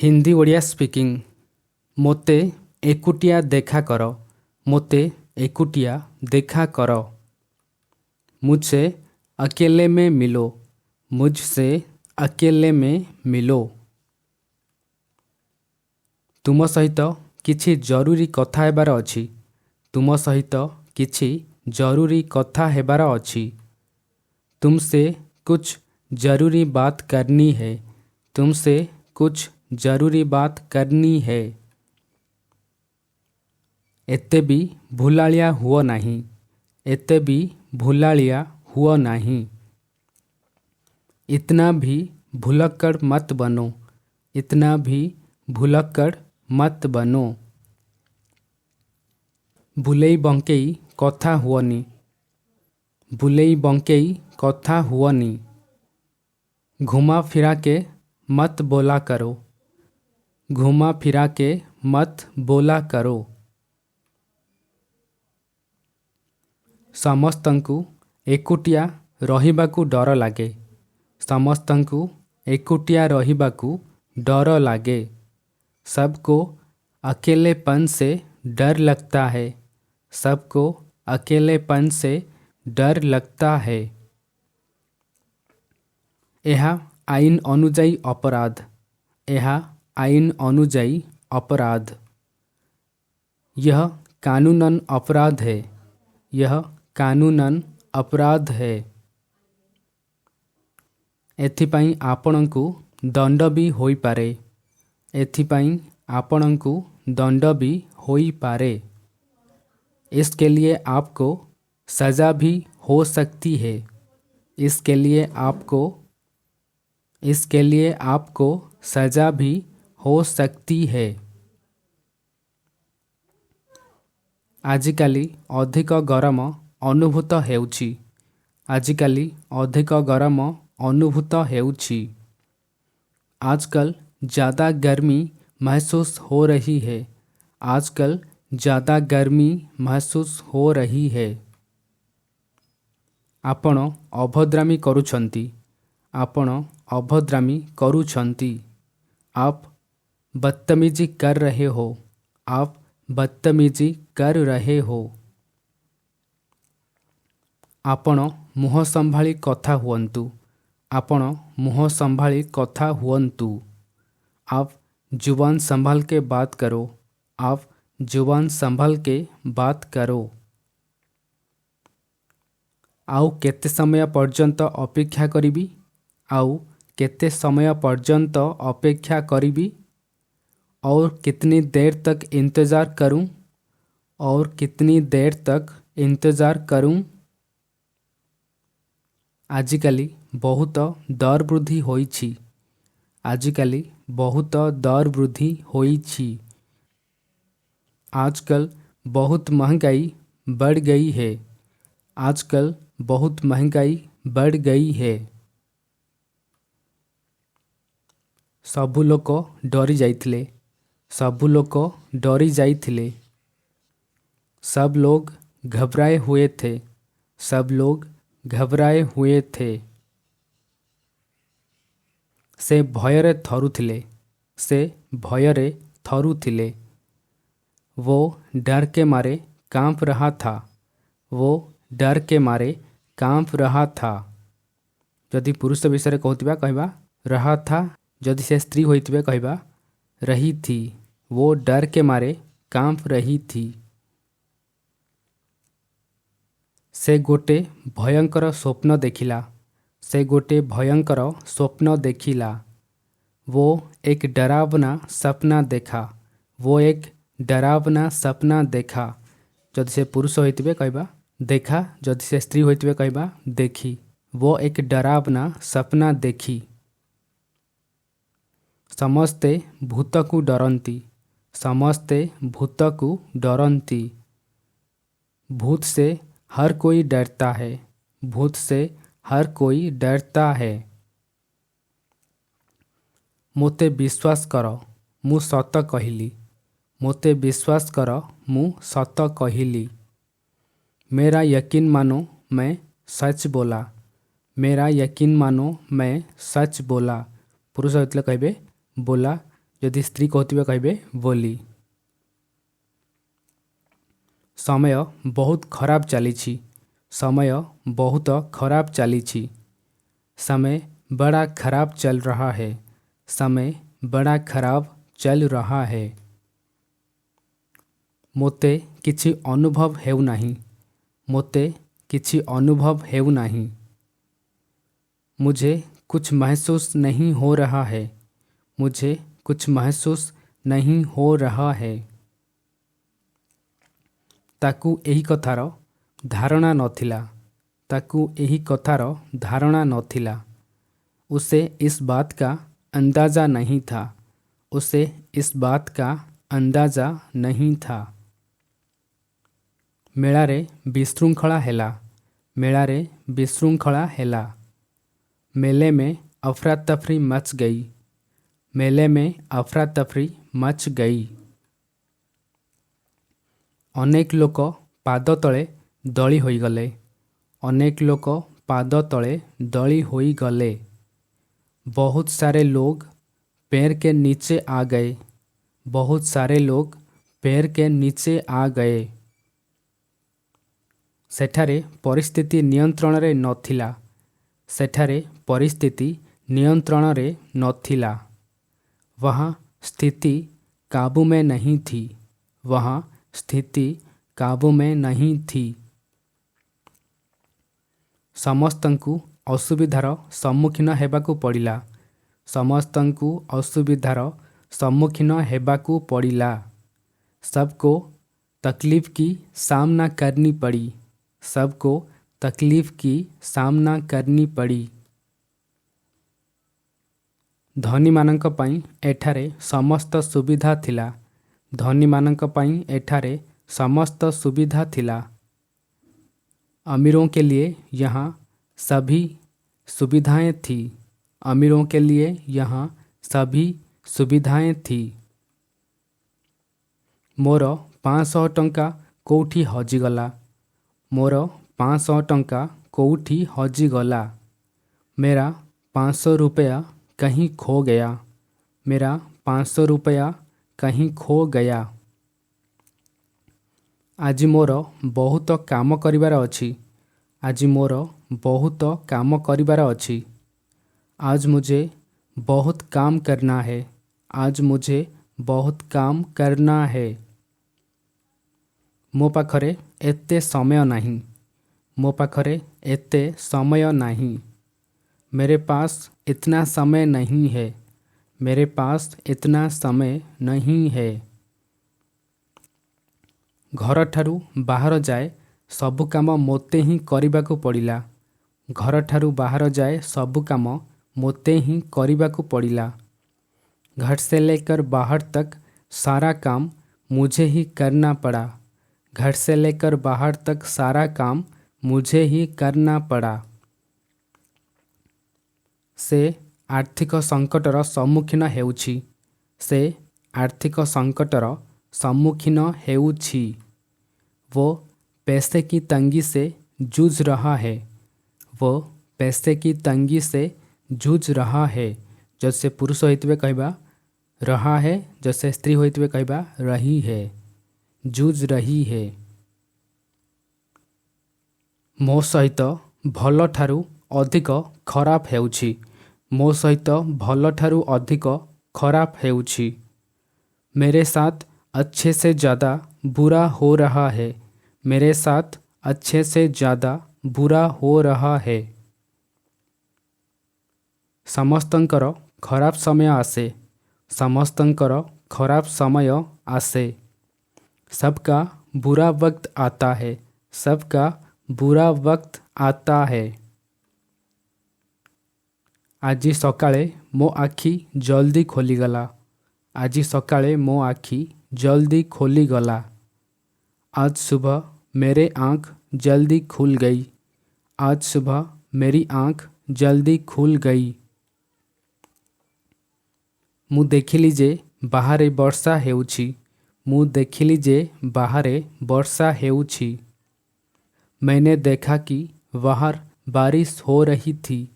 Hindi Odia speaking. मोते एकुटिया देखा करो। मोते एकुटिया देखा करो। मुझसे अकेले में मिलो। मुझसे अकेले में मिलो। तुम सहित किछि जरूरी कथा हेबार अछि। तुम सहित किछि जरूरी कथा हेबार अछि। तुमसे कुछ जरूरी बात करनी है। तुमसे कुछ जरूरी बात करनी है। एते भी भुलालिया हुओ नहीं। एते भी भुलालिया हुओ नहीं। इतना भी भुलक्कड़ मत बनो। इतना भी भुलक्कड़ मत बनो। भुलेई बंकेई कथा हुओनी। भुलेई बंकेई कथा हुओनी। घुमा फिरा के मत बोला करो। घुमा फिरा के मत बोला करो। समस्तंकु एकुटिया रहिबाकु डर लागे। समस्तंकु एकुटिया रहिबाकु डर लागे। सबको अकेलेपन से डर लगता है। सबको अकेलेपन से डर लगता है। यह आईन अनुजाई अपराध। यह आईन अनुजाई अपराध। यह कानूनन अपराध है। यह कानूनन अपराध है। एथिपाई आपणंकु दंड भी होई पारे। एथिपाई आपणंकु दंड भी होई पारे। इसके लिए आपको सज़ा भी हो सकती है। इसके लिए आपको सज़ा भी हो सकती है। आजिकाली अधिक गरम अनुभूत हेउछि। आजिकाली अधिक गरम अनुभूत हेउछि। आजकल ज़्यादा गर्मी महसूस हो रही है। आजकल ज़्यादा गर्मी महसूस हो रही है। आपण अभद्रामी करुछंती। आपण अभद्रामी करुछंती। आप बदतमीजी कर रहे हो। आप बदतमीजी कर रहे हो। आपण मुँह संभाली कथा हुअन्तु। आपण मुँह संभाली कथा हुअन्तु। आप जुबान संभाल के बात करो। आप जुबान संभाल के बात करो। आउ केते समय पर्यंत अपेक्षा करिबी। आउ केते समय पर्यंत अपेक्षा करिबी। और कितनी देर तक इंतज़ार करूं। और कितनी देर तक इंतज़ार करूं। आजिकाली बहुत दर वृद्धि होईछि। आजिकाली बहुत दर वृद्धि होईछि। आजकल बहुत महंगाई बढ़ गई है। आजकल बहुत महंगाई बढ़ गई है। सबु लोक डरी जाइथिले। सबु लोक डरी जाइथिले। सब लोग घबराए हुए थे। सब लोग घबराए हुए थे। से भयरे थरुथिले। से भयरे थरुथिले। वो डर के मारे कांप रहा था। वो डर के मारे कांप रहा था। यदि पुरुष विषय कहतिबा कहबा रहा था। यदि से स्त्री होइतिबे कहबा रही थी। वो डर के मारे कांप रही थी। से गोटे भयंकर स्वप्न देखिला। से गोटे भयंकर स्वप्न देखिला। वो एक डरावना सपना देखा। वो एक डरावना सपना देखा। यदि से पुरुष होइतिबे कहबा देखा। यदि से स्त्री होइतिबे कहबा देखी। वो एक डरावना सपना देखी। समस्ते भूतकु डरंती। समस्ते भूतकु डरंती। भूत से हर कोई डरता है। भूत से हर कोई डरता है। मोते विश्वास कर मु सत कहिली। मोते विश्वास कर मु सत कहिली। मेरा यकीन मानो मैं सच बोला। मेरा यकीन मानो मैं सच बोला। पुरुष होइतले कहबे बोला। जदि स्त्री कहथिबे कहबे बोली। समय बहुत खराब चली। समय बहुत खराब चली। समय बड़ा खराब चल रहा है। समय बड़ा खराब चल रहा है। मोते किछि अनुभव हेउ नाही। मोते किछि अनुभव हेउ नाही। मुझे कुछ महसूस नहीं हो रहा है। मुझे कुछ महसूस नहीं हो रहा है। ताकू एही कथार धारणा नथिला। ताकू एही कथार धारणा नथिला। उसे इस बात का अंदाज़ा नहीं था। उसे इस बात का अंदाज़ा नहीं था। मेलारे विशृंखला हेला। मेलारे विशृंखला हेला। मेले में अफरा तफरी मच गई। मेले में अफरा तफरी मच गई। अनेक लोक पाद तले दली होई गले। अनेक लोक पाद तले दली होई गले। बहुत सारे लोग पैर के नीचे आ गए। बहुत सारे लोग पैर के नीचे आ गए। सेठारे परिस्थिति नियंत्रण रे नथिला। सेठारे परिस्थिति नियंत्रण रे नथिला। वहाँ स्थिति काबू में नहीं थी। वहाँ स्थिति काबू में नहीं थी। समस्तंकु असुविधार सम्मुखीन हेबाकू पड़िला। समस्तंकु असुविधार सम्मुखीन हेबाकू पड़िला। सबको तकलीफ की सामना करनी पड़ी। सबको तकलीफ की सामना करनी पड़ी। धनी मानक पई एठारे समस्त सुविधा थिला। धनी मानक पई एठारे समस्त सुविधा थिला। अमीरों के लिए यहाँ सभी सुविधाएं थी। अमीरों के लिए यहाँ सभी सुविधाएं थी। मोर 500 टंका कोठी हजिगला। मोर 500 टंका कोठी हजिगला। मेरा 500 रुपया कहीं खो गया। मेरा 500 रुपया कहीं खो गया। आज मोर बहुत काम करिबार अछि। आज मोर बहुत काम करिबार अछि। आज मुझे बहुत काम करना है। आज मुझे बहुत काम करना है। मो पाखरे एते समय नहीं। मो पाखरे एते समय नहीं। मेरे पास इतना समय नहीं है। मेरे पास इतना समय नहीं है। घर ठारू बाहर जाए सबु काम मोते ही करिबाकू पड़िला। घर ठारू बाहर जाए सबु काम मोते ही करिबाकू पड़िला। घर से लेकर बाहर तक सारा काम मुझे ही करना पड़ा। घर से लेकर बाहर तक सारा काम मुझे ही करना पड़ा। से आर्थिक संकटर सम्मुखीन हेउछि। से आर्थिक संकटर सम्मुखीन हेउछि। वो पैसे की तंगी से जूझ रहा है। वो पैसे की तंगी से जूझ रहा है। जैसे पुरुष होइतबे कहबा रहा है। जैसे स्त्री होइतबे कहबा रही है। जूझ रही है। मो सहित भल ठारू अधिक खराब हेउछि। मो सहित भल ठारू अधिक खराब हेउछि। मेरे साथ अच्छे से ज़्यादा बुरा हो रहा है। मेरे साथ अच्छे से ज़्यादा बुरा हो रहा है। समस्तंकर खराब समय आसे। समस्तंकर खराब समय आसे। सबका बुरा वक्त आता है। सबका बुरा वक्त आता है। आजी सकाळे मो आखि जल्दी खोलीगला। आजी सकाळे मो आखि जल्दी खोलीगला। आज सुबह मेरे आँख जल्दी खुल गई। आज सुबह मेरी आँख जल्दी खुल गई। मु देखिली जे बाहरे वर्षा हेउछि। मु देखिली जे बाहरे वर्षा हेउछि। मैंने देखा कि बाहर बारिश हो रही थी।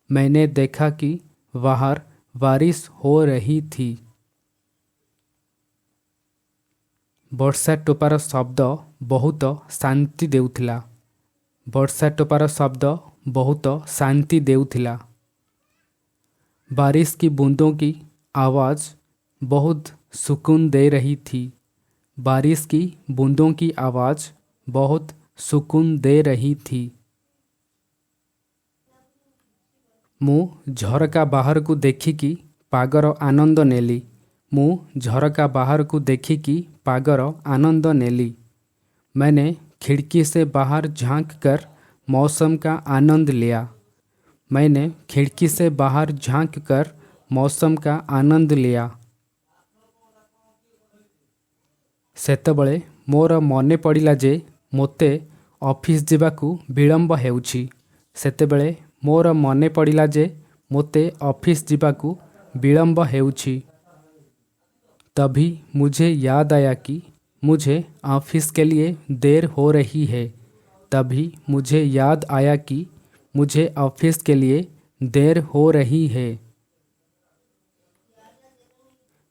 मैंने देखा कि बाहर बारिश हो रही थी। ବର୍ଷା ଟୋପାର ଶବ୍ଦ ବହୁତ ଶାନ୍ତି ଦେଉଥିଲା। ବର୍ଷା ଟୋପାର ଶବ୍ଦ ବହୁତ शांति देउथिला। बारिश की बूंदों की आवाज़ बहुत सुकून दे रही थी। बारिश की बूंदों की आवाज़ बहुत सुकून दे रही थी। ମୁଁ ଝରକା ବାହାରକୁ ଦେଖିକି ପାଗର ଆନନ୍ଦ ନେଲି। ମୁଁ ଝରକା ବାହାରକୁ ଦେଖିକି पागर आनंद नेली। मैंने खिड़की से बाहर झांक कर मौसम का आनंद लिया। मैंने खिड़की से बाहर झांक कर मौसम का आनंद लिया। सेतबळे मोर मने पड़िला जे मोते ऑफिस जिबाकू विलंब हेउछि। सेतेबळे मोर मने पड़िला जे मोते ऑफिस जिबाकू विलंब हेउछि। तभी मुझे याद आया कि मुझे ऑफिस के लिए देर हो रही है। तभी मुझे याद आया कि मुझे ऑफिस के लिए देर हो रही है।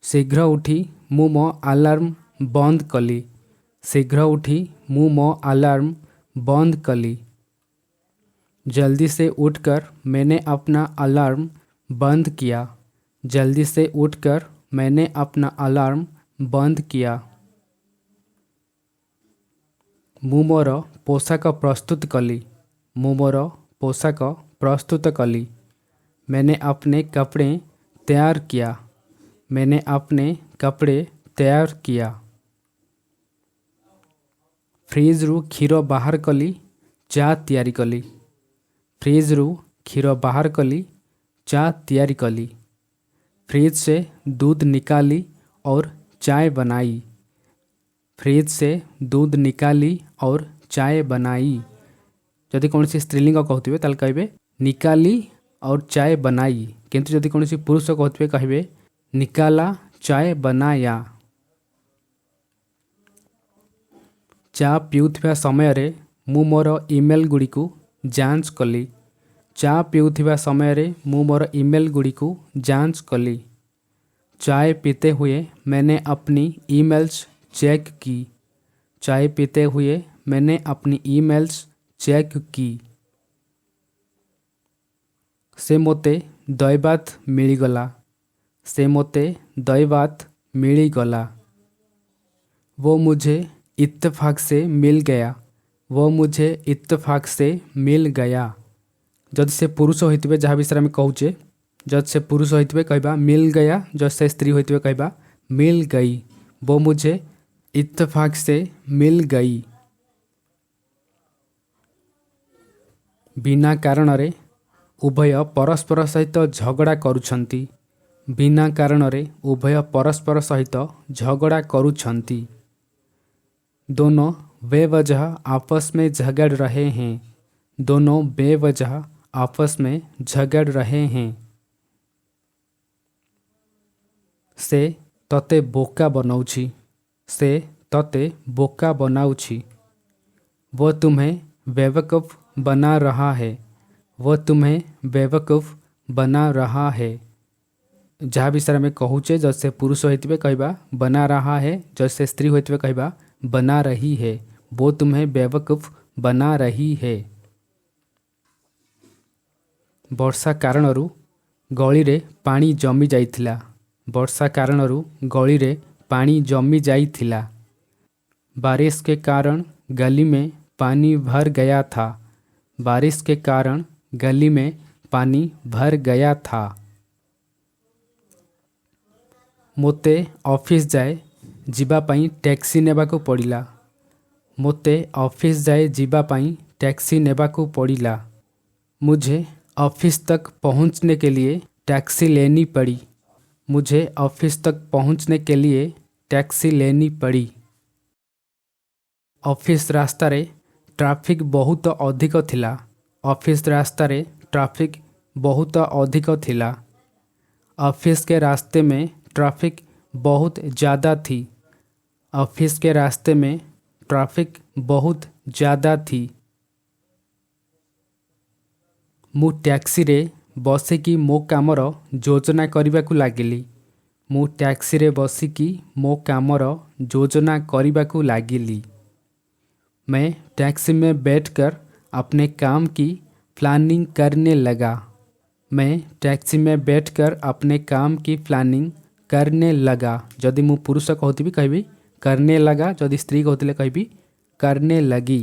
शीघ्र उठी मु मो अलार्म बंद कली। शीघ्र उठी मु मो अलार्म बंद कली। जल्दी से उठकर मैंने अपना अलार्म बंद किया। जल्दी से उठकर मैंने अपना अलार्म बंद किया। मु मोर पोशाक प्रस्तुत कली। मु मोर पोशाक प्रस्तुत कली। मैंने अपने कपड़े तैयार किया। मैंने अपने कपड़े तैयार किया। फ्रिज रु क्षीर बाहर कली, चा तैयारी कली। फ्रिज रु क्षीर बाहर कली, चा तैयारी कली। फ्रिज से दूध निकाली और चाय बनाई। फ्रिज से दूध निकाली और चाय बनाई। जदि कौन सी स्त्रीलिंग कहते ताल कहे निकाली और चाय बनाई, किंतु जदि कौन सी पुरुष कहते कहे निकाला चाय बनाया। चा पिउथिबा समय रे मु मोर ईमेल गुड़ी को जांच कली। चा पिउथिबा समय रे मु मोर ईमेल गुड़ी को जांच कली। चाय पीते हुए मैंने अपनी ईमेल्स चेक की। चाय पीते हुए मैंने अपनी ईमेल्स चेक की। से मोते दैवात मिलीगला। से मोते दैवात मिलीगला। वो मुझे इत्तेफाक से मिल गया। वो मुझे इत्तेफाक से मिल गया। जद से पुरुष होइतबे जहाँ विषय में कहूचे, जद से पुरुष होइतबे कहबा मिल गया, जद से स्त्री होइतबे कहबा मिल गई। वो मुझे इत्तेफाक से मिल गई। बिना कारण रे उभय परस्पर सहित झगड़ा करुछंती। बिना कारण रे उभय परस्पर सहित झगड़ा करुछंती। दोनों बेवजह आपस में झगड़ रहे हैं। दोनों बेवजह आपस में झगड़ रहे हैं। से तते बोका बनाउछि। से तते बोका बनाउछि। वो तुम्हें बेवकूफ़ बना रहा है। वो तुम्हें बेवकूफ़ बना रहा है। जहाँ विषय में कहूचे, जैसे पुरुष होइतबे कहबा बना रहा है, जैसे स्त्री होइतबे कहबा बना रही है। वो तुम्हें बेवकूफ़ बना रही है। वर्षा कारणरू गली रे पानी जमी जाइथिला। वर्षा कारणरू गली रे पानी जमी जाइथिला। बारिश के कारण गली में पानी भर गया था। बारिश के कारण गली में पानी भर गया था। मोते ऑफिस जाए जीवा पाई टैक्सी नेबाकू पड़िला। मोते ऑफिस जाए जीवा पाई टैक्सी नेबाकू पड़िला। मुझे ऑफिस तक पहुंचने के लिए टैक्सी लेनी पड़ी। मुझे ऑफिस तक पहुंचने के लिए टैक्सी लेनी पड़ी। ऑफिस रास्ता रे ट्रैफिक बहुत अधिक थिला। ऑफिस रास्ता रे ट्रैफिक बहुत अधिक थिला। ऑफिस के रास्ते में ट्रैफिक बहुत ज़्यादा थी। ऑफिस के रास्ते में ट्रैफिक बहुत ज़्यादा थी। मु टैक्सी रे बसिकी मो कामर योजना करने को लगिली। ମୁଁ ଟ୍ୟାକ୍ସିରେ ବସିକି ମୋ କାମର ଯୋଜନା କରିବାକୁ ଲାଗିଲି। मैं टैक्सी में बैठकर अपने काम की प्लानिंग करने लगा। मैं टैक्सी में बैठकर अपने काम की प्लानिंग करने लगा। जदि मु पुरुष कहूँ कहि करने लगा, जदि स्त्री कहते कहि करने लगी।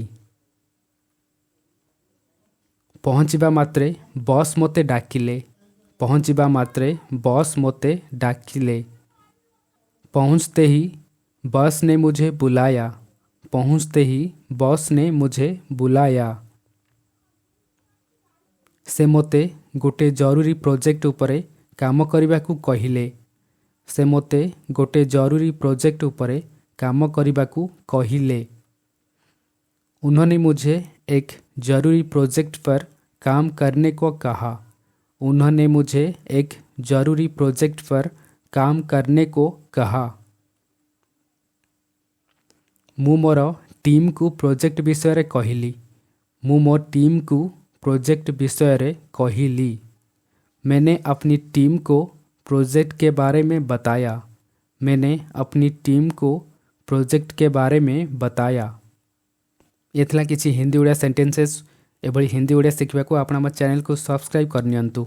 पहुँचवा मात्रे बस मोते डाकिले। पहुँचवा मात्रे बस मोते डाकिले। पहुँचते ही बस ने मुझे बुलाया। पहुँचते ही बस ने मुझे बुलाया। से मोते गोटे जरूरी प्रोजेक्ट उपरे काम करबाकू कहिले। से मोते गोटे जरूरी प्रोजेक्ट उपरे काम करबाकू कहिले। उन्होंने मुझे एक जरूरी प्रोजेक्ट पर काम करने को कहा। उन्होंने मुझे एक जरूरी प्रोजेक्ट पर काम करने को कहा। मु मोर टीम को प्रोजेक्ट विषय रे कहिली। मु मोर टीम को प्रोजेक्ट विषय रे कहिली। मैंने अपनी टीम को प्रोजेक्ट के बारे में बताया। मैंने अपनी टीम को प्रोजेक्ट के बारे में बताया। ये थिला किछि हिंदी ओडिया सेंटेंसेस। एभली हिंदी ओडिया शिखिबाकू आपण हमर चैनल को सब्सक्राइब करनियंतु।